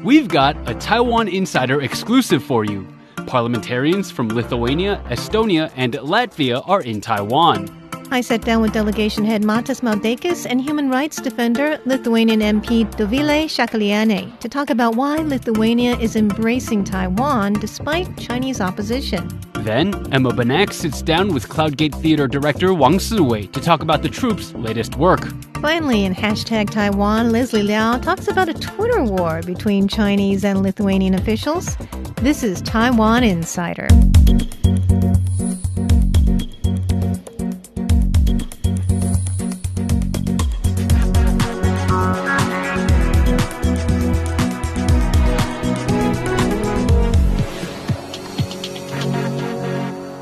We've got a Taiwan Insider exclusive for you. Parliamentarians from Lithuania, Estonia, and Latvia are in Taiwan. I sat down with delegation head Matas Maldeikis and human rights defender Lithuanian MP Dovilė Šakalienė to talk about why Lithuania is embracing Taiwan despite Chinese opposition. Then, Emma Banak sits down with Cloudgate Theater director Wang Siwei to talk about the troops' latest work. Finally, in Hashtag Taiwan, Leslie Liao talks about a Twitter war between Chinese and Lithuanian officials. This is Taiwan Insider.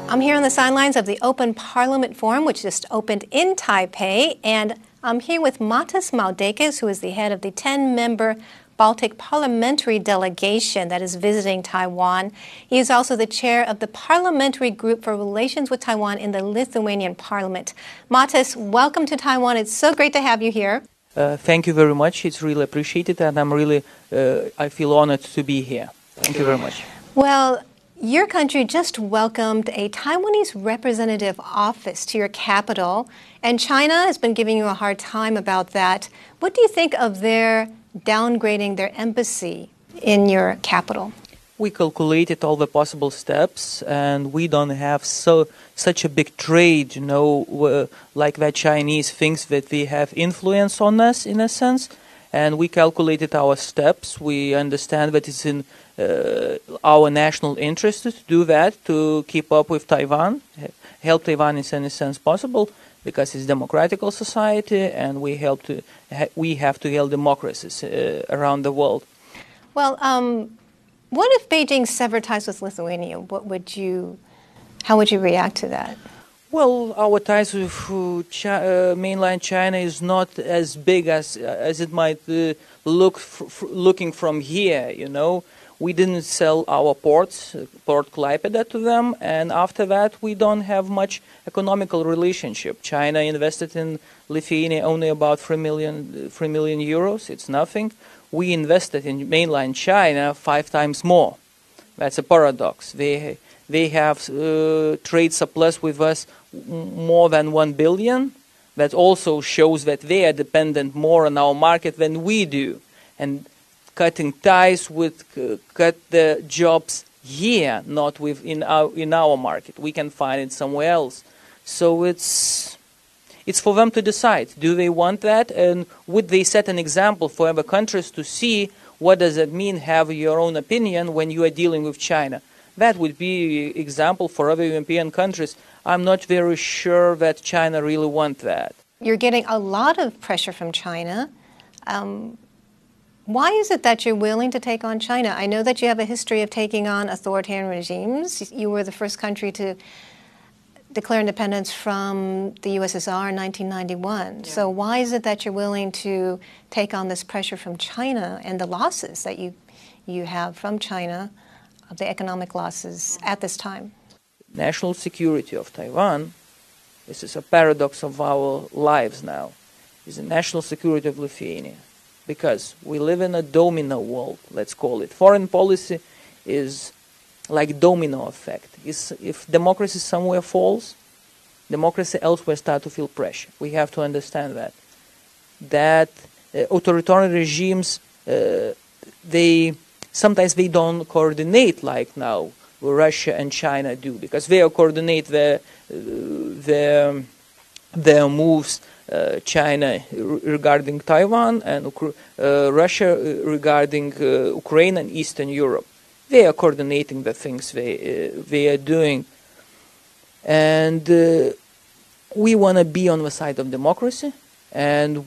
I'm here on the sidelines of the Open Parliament Forum, which just opened in Taipei, and I'm here with Matas Maldeikis, who is the head of the 10-member Baltic parliamentary delegation that is visiting Taiwan. He is also the chair of the Parliamentary Group for Relations with Taiwan in the Lithuanian Parliament. Matas, welcome to Taiwan. It's so great to have you here. Thank you very much. It's really appreciated, and I feel honored to be here. Thank you very much. Well, your country just welcomed a Taiwanese representative office to your capital, and China has been giving you a hard time about that. What do you think of their downgrading their embassy in your capital? We calculated all the possible steps, and we don't have such a big trade, like that Chinese thinks that they have influence on us in a sense. And we calculated our steps. We understand that it's in our national interest to do that, to keep up with Taiwan, help Taiwan in any sense possible, because it's a democratic society, and we have to help democracies around the world. Well, what if Beijing severed ties with Lithuania? How would you react to that? Well, our ties with mainland China is not as big as it might looking from here. We didn't sell our Port Klaipėda to them, and after that we don't have much economical relationship. China invested in Lithuania only about 3 million euros. It's nothing. We invested in mainland China 5 times more. That's a paradox. They have trade surplus with us more than 1 billion. That also shows that they are dependent more on our market than we do. And cutting ties would cut the jobs here, not in our market. We can find it somewhere else. So it's for them to decide. Do they want that? And would they set an example for other countries to see what does it mean have your own opinion when you are dealing with China? That would be an example for other European countries. I'm not very sure that China really wants that. You're getting a lot of pressure from China. Why is it that you're willing to take on China? I know that you have a history of taking on authoritarian regimes. You were the first country to declare independence from the USSR in 1991. Yeah. So why is it that you're willing to take on this pressure from China and the losses that you have from China, the economic losses at this time? National security of Taiwan, this is a paradox of our lives now, is the national security of Lithuania. Because we live in a domino world, let's call it. Foreign policy is like domino effect. If democracy somewhere falls, democracy elsewhere starts to feel pressure. We have to understand that authoritarian regimes, sometimes they don't coordinate like now Russia and China do, because they coordinate their moves. China regarding Taiwan and Russia regarding Ukraine and Eastern Europe. They are coordinating the things they are doing. And we want to be on the side of democracy, and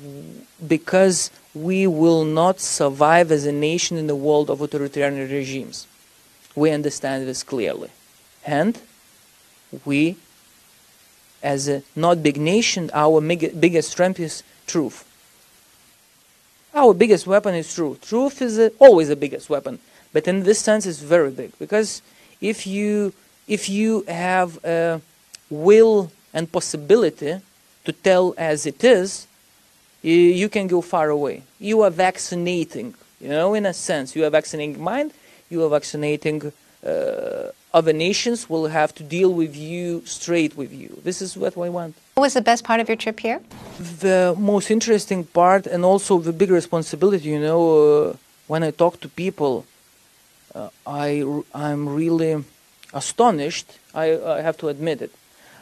because we will not survive as a nation in the world of authoritarian regimes. We understand this clearly. And we, as a not big nation, our biggest strength is truth. Our biggest weapon is truth. Truth is always the biggest weapon, but in this sense it's very big, because if you have a will and possibility to tell as it is, you can go far away. You are vaccinating You know, in a sense, you are vaccinating mind, you are vaccinating other nations will have to deal with you, straight with you. This is what we want. What was the best part of your trip here? The most interesting part, and also the big responsibility, you know, when I talk to people, I'm really astonished. I have to admit it.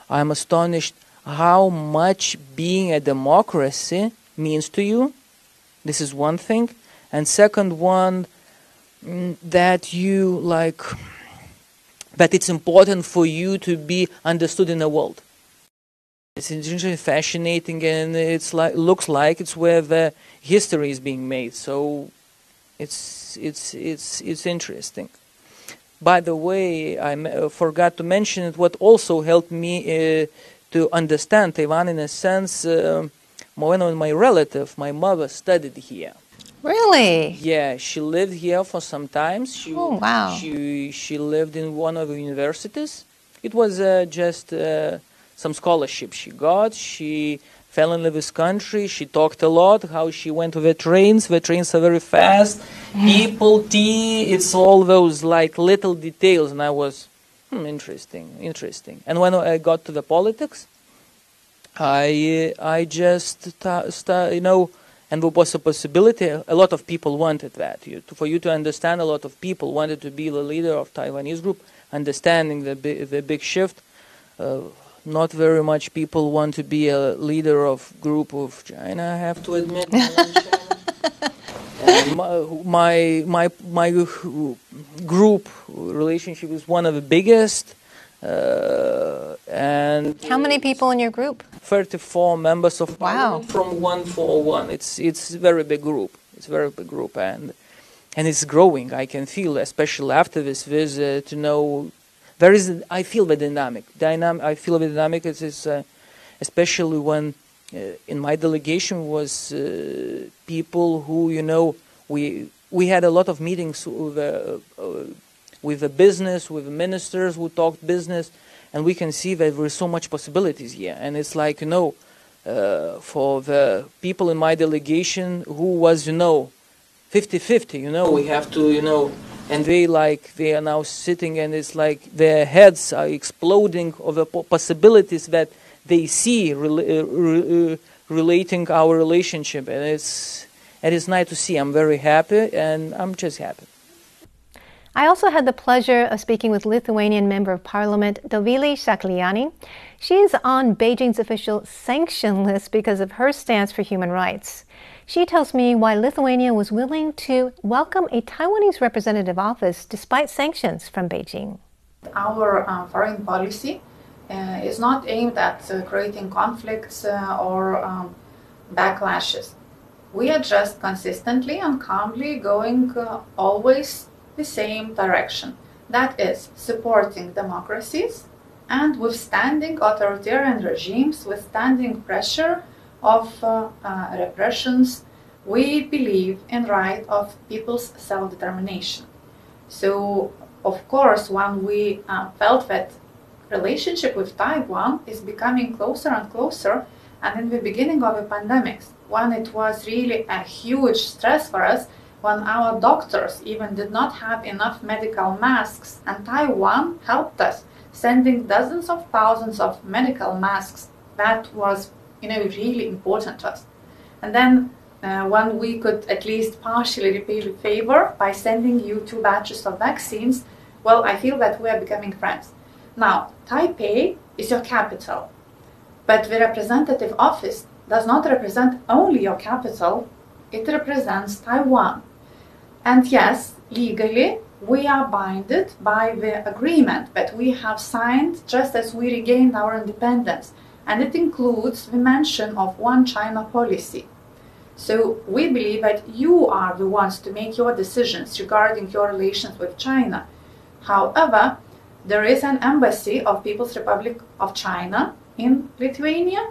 I'm astonished how much being a democracy means to you. This is one thing. And second one, that you like, that it's important for you to be understood in the world. It's interesting, fascinating, and it's like looks like it's where the history is being made. So it's interesting. By the way, I forgot to mention it. What also helped me to understand Taiwan in a sense, one of my relative, my mother, studied here. Really? Yeah, she lived here for some time. Oh, wow. She lived in one of the universities. It was just some scholarship she got. She fell in love with this country. She talked a lot, how she went to the trains. The trains are very fast. People, tea, it's all those like little details. And I was, interesting. And when I got to the politics, I just, you know, and there was a possibility, a lot of people wanted that. For you to understand, a lot of people wanted to be the leader of Taiwanese group, understanding the big shift. Not very much people want to be a leader of group of China, I have to admit. And my group relationship is one of the biggest. And how many people in your group? 34 members of Parliament. Wow. From 141. It's a very big group. It's a very big group, and it's growing. I can feel, especially after this visit, to know there is. I feel the dynamic. I feel the dynamic. It's especially when in my delegation was people who, you know, we had a lot of meetings with the business, with the ministers who talked business, and we can see that there is so much possibilities here. And it's like, you know, for the people in my delegation who was, you know, 50-50, you know, we have to, you know, and they are now sitting, and it's like their heads are exploding of the possibilities that they see relating our relationship, and it's nice to see. I'm very happy, and I'm just happy. I also had the pleasure of speaking with Lithuanian Member of Parliament Dovilė Šakalienė. She is on Beijing's official sanction list because of her stance for human rights. She tells me why Lithuania was willing to welcome a Taiwanese representative office despite sanctions from Beijing. Our foreign policy is not aimed at creating conflicts or backlashes. We are just consistently and calmly going always the same direction. That is, supporting democracies and withstanding authoritarian regimes, withstanding pressure of repressions. We believe in right of people's self-determination. So, of course, when we felt that relationship with Taiwan is becoming closer and closer, and in the beginning of the pandemic, when it was really a huge stress for us, when our doctors even did not have enough medical masks, and Taiwan helped us, sending dozens of thousands of medical masks. That was, really important to us. And then when we could at least partially repay the favor by sending you 2 batches of vaccines, well, I feel that we are becoming friends. Now, Taipei is your capital, but the representative office does not represent only your capital, it represents Taiwan. And yes, legally, we are bound by the agreement that we have signed just as we regained our independence, and it includes the mention of one China policy. So we believe that you are the ones to make your decisions regarding your relations with China. However, there is an embassy of People's Republic of China in Lithuania,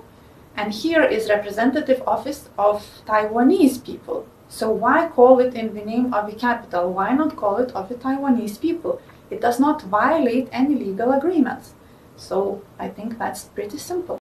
and here is representative office of Taiwanese people. So why call it in the name of the capital? Why not call it of the Taiwanese people? It does not violate any legal agreements. So I think that's pretty simple.